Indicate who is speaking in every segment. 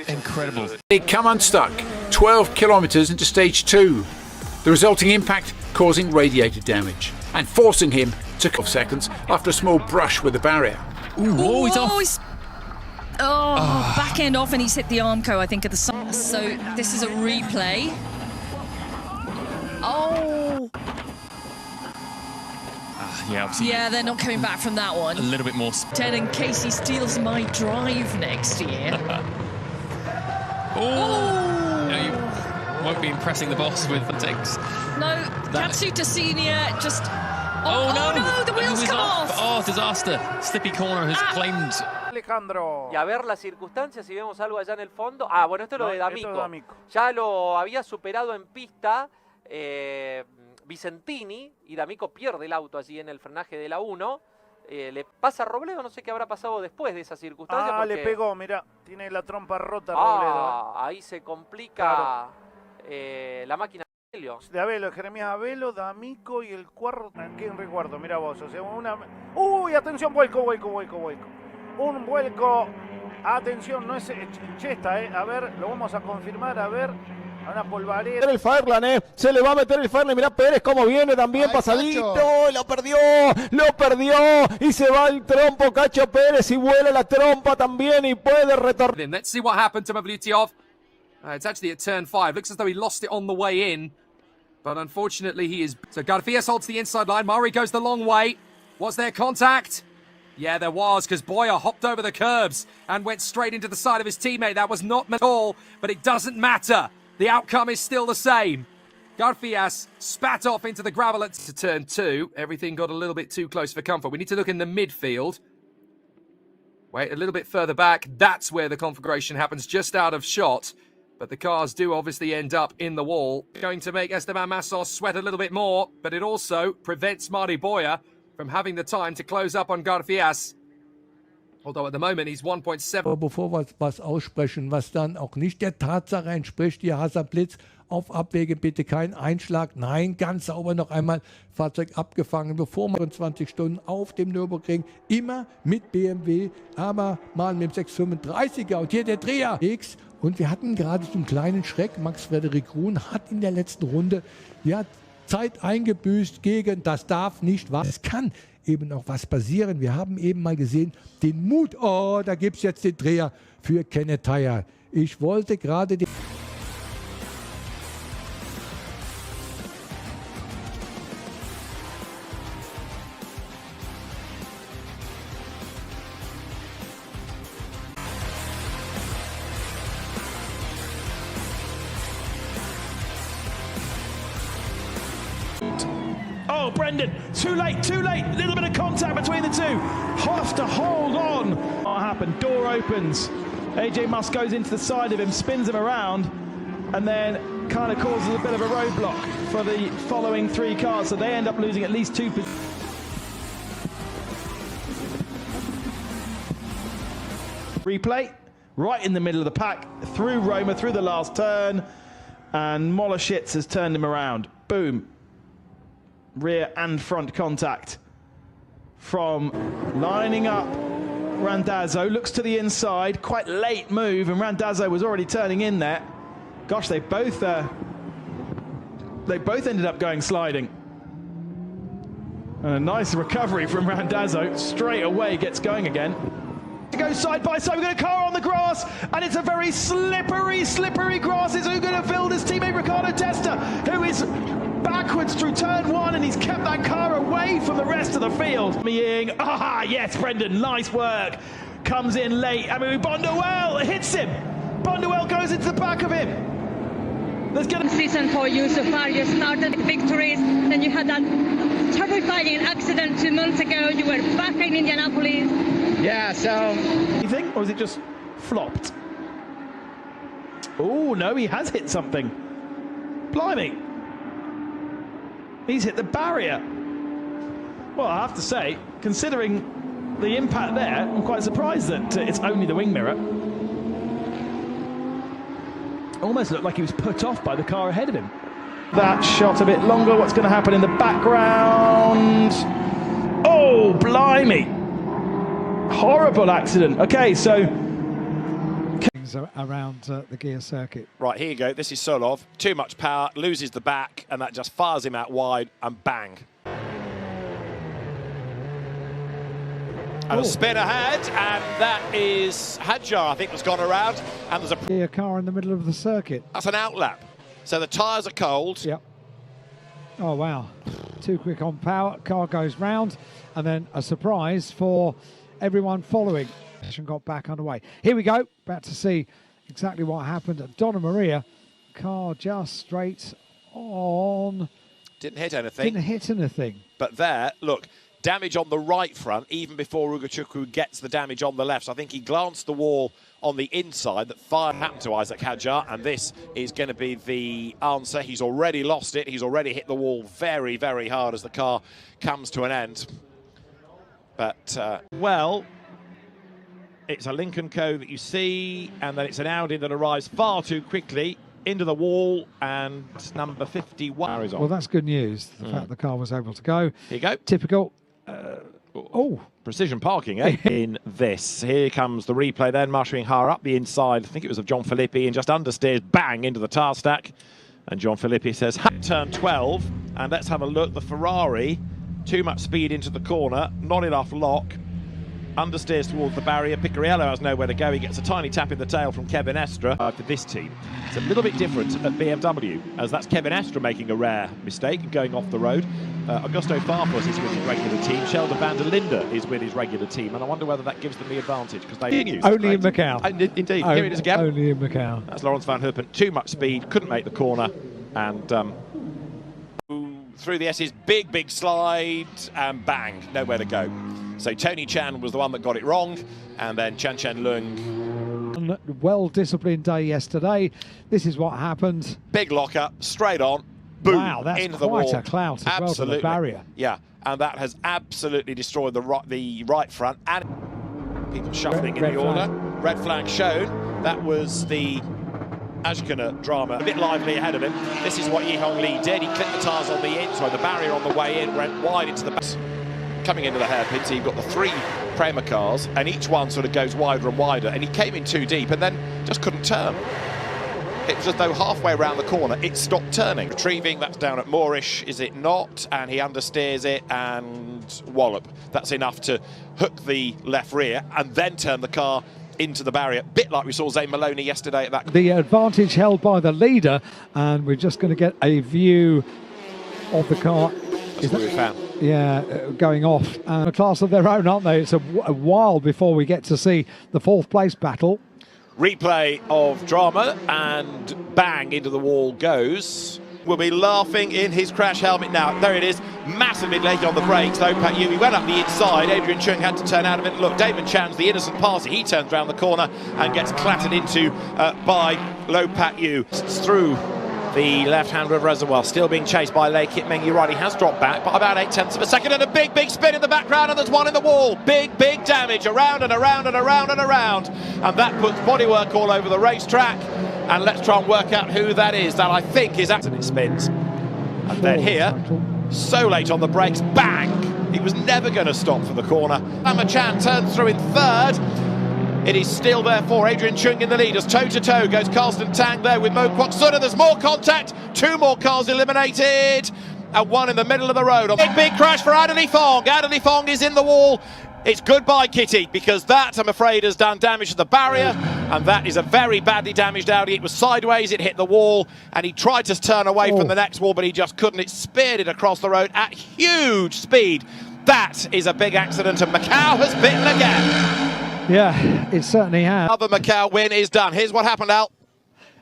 Speaker 1: Incredible.
Speaker 2: They come unstuck 12 kilometers into stage 2, the resulting impact causing radiator damage and forcing him to 12 seconds after a small brush with the barrier.
Speaker 1: Ooh, he's off.
Speaker 3: Back end off, and he's hit the Armco, I think, at the side. So this is a replay. Oh.
Speaker 1: Yeah, obviously.
Speaker 3: Yeah, they're not coming back from that one.
Speaker 1: A little bit more.
Speaker 3: 10 in case he steals my drive next year.
Speaker 1: Oh! No, you won't be impressing the boss with the takes.
Speaker 3: No, Katsuta Senior just...
Speaker 1: Oh no,
Speaker 3: the wheels come off!
Speaker 1: Oh, disaster. Slippy Corner has claimed...
Speaker 4: Alejandro.
Speaker 5: Y a ver las circunstancias, si vemos algo allá en el fondo. Ah, bueno, esto es lo de D'Amico.
Speaker 4: Esto es D'Amico.
Speaker 5: Ya lo había superado en pista Vicentini, y D'Amico pierde el auto allí en el frenaje de la 1. Le pasa a Robledo, no sé qué habrá pasado después de esa circunstancia.
Speaker 4: Ah,
Speaker 5: porque...
Speaker 4: le pegó, mirá, tiene la trompa rota Robledo.
Speaker 5: Ahí se complica la máquina
Speaker 4: de Abelo, Jeremías Abelo, D'Amico y el cuarto, ¿quién recuerdo? Mira vos, o sea, una... ¡Uy, atención, vuelco! Un vuelco, atención, no es Chesta, a ver, lo vamos a confirmar, a ver, a una polvareda.
Speaker 6: El Fairlane, se le va a meter el Fairlane, mirá Pérez cómo viene también. Ay, pasadito, Cacho. lo perdió y se va el trompo Cacho Pérez y vuela la trompa también y puede retornar.
Speaker 7: Let's see what happened to Mavlyutyov. It's actually at turn 5, looks as though he lost it on the way in, but unfortunately he is... So Garfias holds the inside line, Murray goes the long way. Was there contact? Yeah, there was, because Boyer hopped over the curbs and went straight into the side of his teammate. That was not at all, but it doesn't matter. The outcome is still the same. Garfias spat off into the gravel at turn 2. Everything got a little bit too close for comfort. We need to look in the midfield. Wait, a little bit further back. That's where the configuration happens, just out of shot. But the cars do obviously end up in the wall. Going to make Esteban Massos sweat a little bit more, but it also prevents Marty Boyer from having the time to close up on Garfias. Although at the moment he's 1.7.
Speaker 6: Bevor wir was aussprechen, was dann auch nicht der Tatsache entspricht, hier Hasserblitz auf Abwege, bitte kein Einschlag. Nein, ganz sauber noch einmal Fahrzeug abgefangen, bevor man 20 Stunden auf dem Nürburgring, immer mit BMW, aber mal mit dem 635er und hier der Dreher X. Und wir hatten gerade so einen kleinen Schreck. Max Frederik Ruhn hat in der letzten Runde Zeit eingebüßt gegen, das darf nicht wahr. Es kann eben auch was passieren. Wir haben eben mal gesehen, den Mut. Oh, da gibt es jetzt den Dreher für Kenneth Tyer. Ich wollte gerade den...
Speaker 8: Oh, Brendan, too late, a little bit of contact between the two. Have to hold on. What happened? Door opens. AJ Musk goes into the side of him, spins him around, and then kind of causes a bit of a roadblock for the following 3 cars, so they end up losing at least 2 positions. Replay, right in the middle of the pack, through Roma, through the last turn, and Molashitz has turned him around. Boom. Rear and front contact from lining up Randazzo. Looks to the inside, quite late move, and Randazzo was already turning in there. Gosh, they both ended up going sliding. And a nice recovery from Randazzo, straight away gets going again. To go side by side, we've got a car on the grass, and it's a very slippery grass. It's Ugonaville's teammate Ricardo Testa, who is backwards through turn 1, and he's kept that car away from the rest of the field. Yes, Brendan, nice work. Comes in late. I mean, Bonduelle hits him. Bonduelle goes into the back of him. There's gonna
Speaker 9: season for you so far. You started victories, then you had that terrifying accident 2 months ago. You were back in Indianapolis.
Speaker 8: Yeah, so... You think, or is it just flopped? Oh, no, he has hit something. Blimey. He's hit the barrier. Well, I have to say, considering the impact there, I'm quite surprised that it's only the wing mirror. Almost looked like he was put off by the car ahead of him. That shot a bit longer. What's going to happen in the background? Oh, blimey. Horrible accident. Okay, so...
Speaker 10: around the gear circuit.
Speaker 11: Right, here you go. This is Solov. Too much power, loses the back, and that just fires him out wide, and bang. And a spin ahead, and that is Hadjar, I think, has gone around. And there's
Speaker 10: a car in the middle of the circuit.
Speaker 11: That's an outlap. So the tyres are cold.
Speaker 10: Yep. Oh, wow. Too quick on power. Car goes round, and then a surprise for everyone following. Got back underway. Here we go. About to see exactly what happened at Donna Maria. Car just straight on.
Speaker 11: Didn't hit anything.
Speaker 10: Didn't hit anything.
Speaker 11: But there, look, damage on the right front, even before Ugachukwu gets the damage on the left. So I think he glanced the wall on the inside that fire happened to Isaac Hadjar, and this is going to be the answer. He's already lost it. He's already hit the wall very, very hard as the car comes to an end. But, well... It's a Lincoln Co that you see, and then it's an Audi that arrives far too quickly into the wall, and number 51 is on.
Speaker 10: Well, that's good news, the fact the car was able to go.
Speaker 11: Here you go.
Speaker 10: Typical.
Speaker 11: Precision parking, eh? In this. Here comes the replay then, marshalling her up the inside. I think it was of John Filippi, and just understeers, bang, into the tyre stack. And John Filippi says, turn 12, and let's have a look. The Ferrari, too much speed into the corner, not enough lock. Understeers towards the barrier. Picariello has nowhere to go. He gets a tiny tap in the tail from Kevin Estra for this team. It's a little bit different at BMW, as that's Kevin Estra making a rare mistake and going off the road. Augusto Farfus is with his regular team. Sheldon van der Linde is with his regular team, and I wonder whether that gives them the advantage, because they
Speaker 10: only in Macau.
Speaker 11: Indeed, here it is again.
Speaker 10: Only in Macau.
Speaker 11: That's Lawrence van Herpen. Too much speed, couldn't make the corner, and through the S's, big slide, and bang, nowhere to go. So Tony Chan was the one that got it wrong, and then Chan Lung.
Speaker 10: Well-disciplined day yesterday. This is what happened.
Speaker 11: Big lock-up, straight on, boom,
Speaker 10: wow, that's
Speaker 11: into the wall.
Speaker 10: Quite a clout as well to the barrier.
Speaker 11: Yeah, and that has absolutely destroyed the right front, and people shuffling in the order. Red flag shown. That was the Ashkana drama, a bit lively ahead of him. This is what Yi Hong Lee did. He clipped the tyres on the inside, the barrier on the way in, went wide into the back. Coming into the hairpin, so you've got the three Prema cars, and each one sort of goes wider and wider, and he came in too deep and then just couldn't turn. It was as though halfway around the corner it stopped turning. Retrieving, that's down at Moorish, is it not? And he understeers it and wallop. That's enough to hook the left rear and then turn the car into the barrier, bit like we saw Zane Maloney yesterday at that.
Speaker 10: The advantage held by the leader, and we're just going to get a view of the car.
Speaker 11: That's what we found.
Speaker 10: Yeah, going off. And a class of their own, aren't they? It's a while before we get to see the fourth place battle.
Speaker 11: Replay of drama, and bang, into the wall goes. Will be laughing in his crash helmet now. There it is, massively late on the brakes. Lo Pat Yu, he went up the inside. Adrian Chung had to turn out of it. Look, David Chan's the innocent passer. He turns around the corner and gets clattered into by Lo Pat Yu. Through the left-hand reservoir, still being chased by Lei Kit Meng. You're right, he has dropped back by about 0.8 of a second, and a big spin in the background, and there's one in the wall. Big damage around and around and around and around, and that puts bodywork all over the racetrack. And let's try and work out who that is. That I think is and it spins. And then here, so late on the brakes, bang! He was never going to stop for the corner. Amma Chan turns through in third. It is still therefore Adrian Chung in the lead as toe-to-toe goes Carsten Tang there with Mo Kwok Suna. There's more contact, two more cars eliminated, and one in the middle of the road. Big crash for Adderley Fong. Adderley Fong is in the wall. It's goodbye, Kitty, because that, I'm afraid, has done damage to the barrier, and that is a very badly damaged Audi. It was sideways, it hit the wall, and he tried to turn away from the next wall, but he just couldn't. It speared it across the road at huge speed. That is a big accident, and Macau has bitten again.
Speaker 10: Yeah, it certainly has.
Speaker 11: Another Macau win is done. Here's what happened, Al.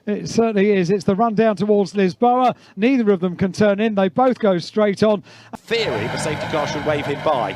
Speaker 10: It certainly is. It's the run down towards Lisboa. Neither of them can turn in. They both go straight on.
Speaker 11: Theory, the safety car should wave him by.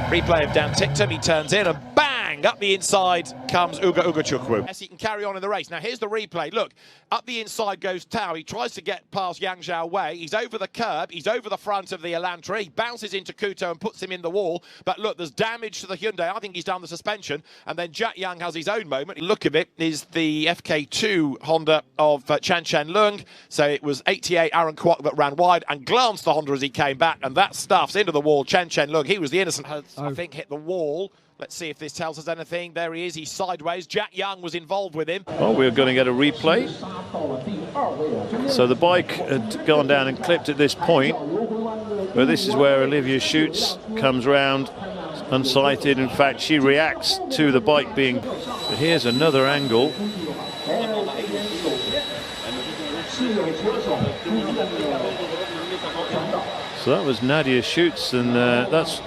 Speaker 11: Replay of Dan Ticktum. He turns in and bang Young. Up the inside comes Uga Chukwu. Yes, he can carry on in the race. Now here's the replay. Look, up the inside goes Tao. He tries to get past Yang Zhao Wei. He's over the curb. He's over the front of the Elantra. He bounces into Kuto and puts him in the wall. But look, there's damage to the Hyundai. I think he's down the suspension. And then Jack Young has his own moment. Look of it is the FK2 Honda of Chan Chen Leung. So it was 88 Aaron Kwok that ran wide and glanced the Honda as he came back. And that stuffs into the wall. Chan Chen Leung, he was the innocent. I think hit the wall. Let's see if this tells us anything. There he is. He's sideways. Jack Young was involved with him.
Speaker 12: Well, we're going to get a replay. So the bike had gone down and clipped at this point. But this is where Olivia Schutz comes round unsighted. In fact, she reacts to the bike being... But here's another angle. So that was Nadia Schutz, and that's...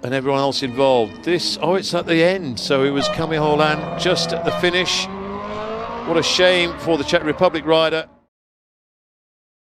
Speaker 12: and everyone else involved. This, oh, it's at the end. So it was Kami Holan just at the finish. What a shame for the Czech Republic rider.